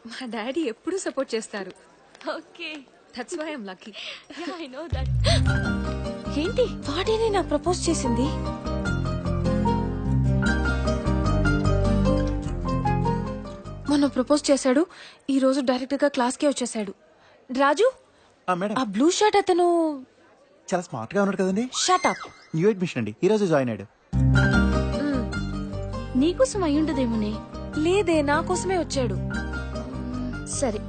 మా డాడీ ఎప్పుడూ సపోర్ట్ చేస్తారు. Okay, that's why I'm lucky. I know that. ఏంటి వాడేనే నాకు ప్రపోజ్ చేసింది? మొన్న ప్రపోజ్ చేశాడు, ఈ రోజు డైరెక్ట్ గా క్లాస్ కే వచ్చేసాడు. రాజు, మేడం ఆ బ్లూ షర్ట్ అతను చాలా స్మార్ట్ గా ఉన్నాడు కదండి. Shut up. న్యూ అడ్మిషన్ అండి, ఈ రోజు జాయిన్ అయ్యాడు. నీకోసం అయ్యుండదేమోనే. లేదే, నా కోసమే వచ్చాడు. సరే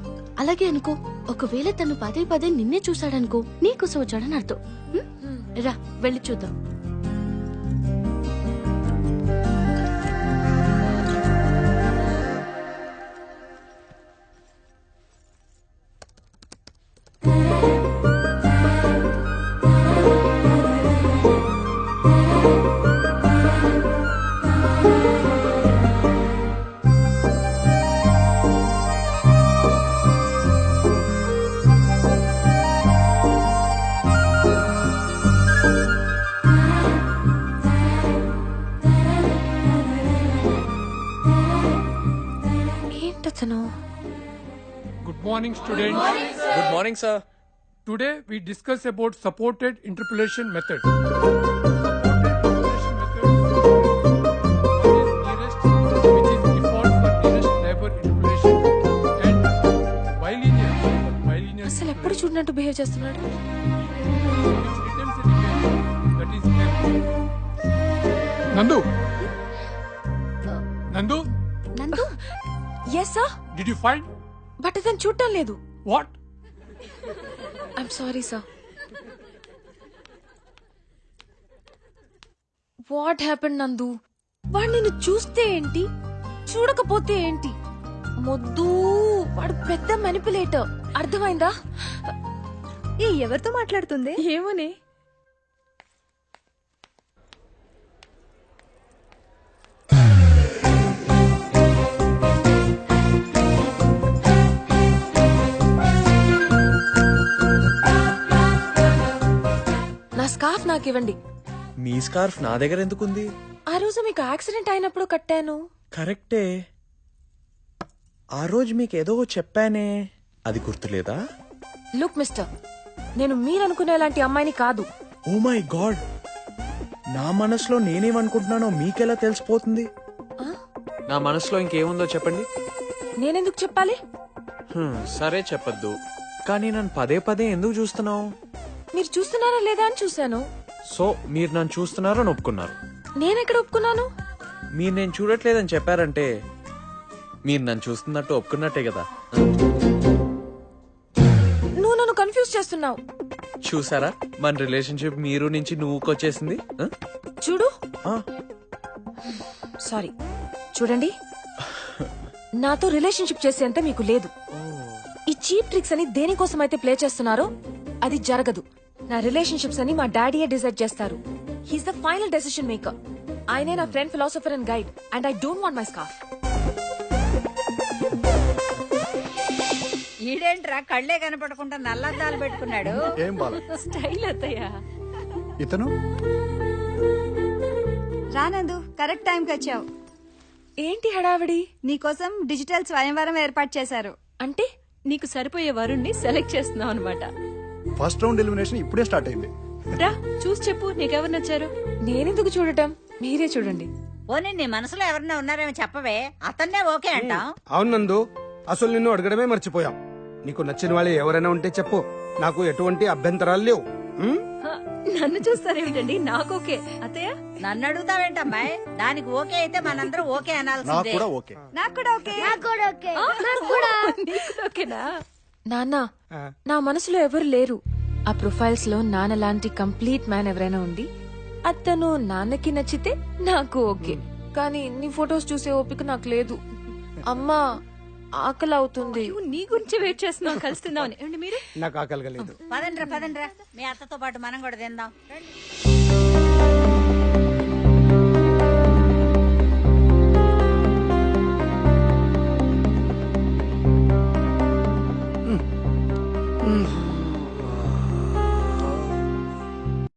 అలాగే అనుకో. ఒకవేళ తను పదే పదే నిన్నే చూశాడనుకో, నీకోసం వచ్చాడని అర్థం. రా వెళ్ళి చూద్దాం. ఏంటతను? Good morning, students. Good morning, sir. Today we discuss about supported interpolation method. One is nearest, which is default for nearest neighbor interpolation, and bilinear for bilinear అసలు ఎప్పుడు చూడనట్టు బిహేవ్ చేస్తున్నాడు. which returns an image that is empty. Nandu. Nandu, Nandu, yes sir, did you find but అతను చూడటం లేదు. what? I'm sorry sir. What happened Nandu? వాడు నిన్ను చూస్తే ఏంటి, చూడకపోతే ఏంటి? మొద్దు, వాడు పెద్ద మెనిపులేటర్. అర్థమైందా? ఏ ఎవరితో మాట్లాడుతుంది? ఏమోనే. నా స్కార్ఫ్ నాకివ్వండి. మీ స్కార్ఫ్ నా దగ్గర ఎందుకుంది? ఆ రోజు మీకు యాక్సిడెంట్ అయినప్పుడు కట్టాను. కరెక్టే, ఆ రోజు మీకేదో చెప్పానే, అది గుర్తులేదా? లుక్ మిస్టర్, నేను మీరనుకునేలాంటి అమ్మాయిని కాదు. ఓ మై గాడ్, నా మనసులో నేనేమనుకుంటున్నానో మీకెలా తెలిసిపోతుంది? నా మనసులో ఇంకేముందో చెప్పండి. నేనెందుకు చెప్పాలి? సరే చెప్పొద్దు, కానీ నన్ను పదే పదే ఎందుకు చూస్తున్నావు? మీరు చూస్తున్నారా లేదా అని చూశాను. సో మీరు నన్ను చూస్తున్నారని ఒప్పుకున్నారు. నేనెక్కడ ఒప్పుకున్నాను? మీరు నేను చూడట్లేదని చెప్పారంటే మీరు నన్ను చూస్తున్నట్టు ఒప్పుకున్నట్టే కదా. నువ్వు నన్ను కన్ఫ్యూజ్ చేస్తున్నావు. చూసారా మన రిలేషన్షిప్ మీరు నుంచి నువ్వుకొచ్చేసింది. చూడు, సారీ, చూడండి, నాతో రిలేషన్షిప్ చేసేంత మీకు లేదు. ఈ చీప్ ట్రిక్స్ అని దేనికోసం అయితే ప్లే చేస్తున్నారో అది జరగదు. నా రిలేషన్షిప్స్ అని మా డాడీయే డిసైడ్ చేస్తారు. He's the final decision maker. ఆయనే నా friend, philosopher and guide, and I don't want my scarf. ఈడేంట్రా కళ్ళే కనపడకుండా నల్లద్దాలు పెట్టుకున్నాడు? ఏం బాల స్టైల్ అత్తయ్య. ఇతను రానందు, కరెక్ట్ టైంకి వచ్చావు. ఏంటి హడావిడి? నీకోసం డిజిటల్ స్వయంవరం ఏర్పాటు చేశారు. అంటే నీకు సరిపోయే వరుణ్ణి సెలెక్ట్ చేస్తున్నావు అనమాట. ఫస్ట్ రౌండ్ ఎలిమినేషన్ ఇప్పుడే స్టార్ట్ అయింది. రా చూసి చెప్పు, నీకెవరు నచ్చారు? నేనెందుకు చూడటం, మీరే చూడండి. పోనీ నీ మనసులో ఎవరన్నా ఉన్నారేమో చెప్పవే, అతన్నే ఓకే అంటాం. అవును నందు, అసలు నిన్ను అడగడమే మర్చిపోయాం. నీకు నచ్చిన వాళ్ళు ఎవరైనా ఉంటే చెప్పు, నాకు ఎటువంటి అభ్యంతరాలు లేవు. నన్ను చూస్తారేమిటండి, నాకు ఓకే. అత్తయ్య నన్ను అడుగుతావేంటమ్మాయి? దానికి ఓకే అయితే మనందరం ఓకే నాకు అనాల్సిందే. కూడా ఓకే. నాకు కూడా ఓకే. నీకు ఓకేనా? నాన్న, నా మనసులో ఎవరు లేరు. ఆ ప్రొఫైల్స్ లో నాన్న లాంటి కంప్లీట్ మ్యాన్ ఎవరైనా ఉండి అతను నాన్నకి నచ్చితే నాకు ఓకే. కానీ నీ ఫొటోస్ చూసే ఓపిక నాకు లేదు. అమ్మా, ఆకలి అవుతుంది. నువ్వు నీ గురించి వెయిట్ చేస్తున్నావు, కలుస్తున్నావు. మీరు నాకు ఆకలిగా లేదు. పదండ్రా పదండ్రా, మీ అత్తతో పాటు మనం కూడా తిందాం.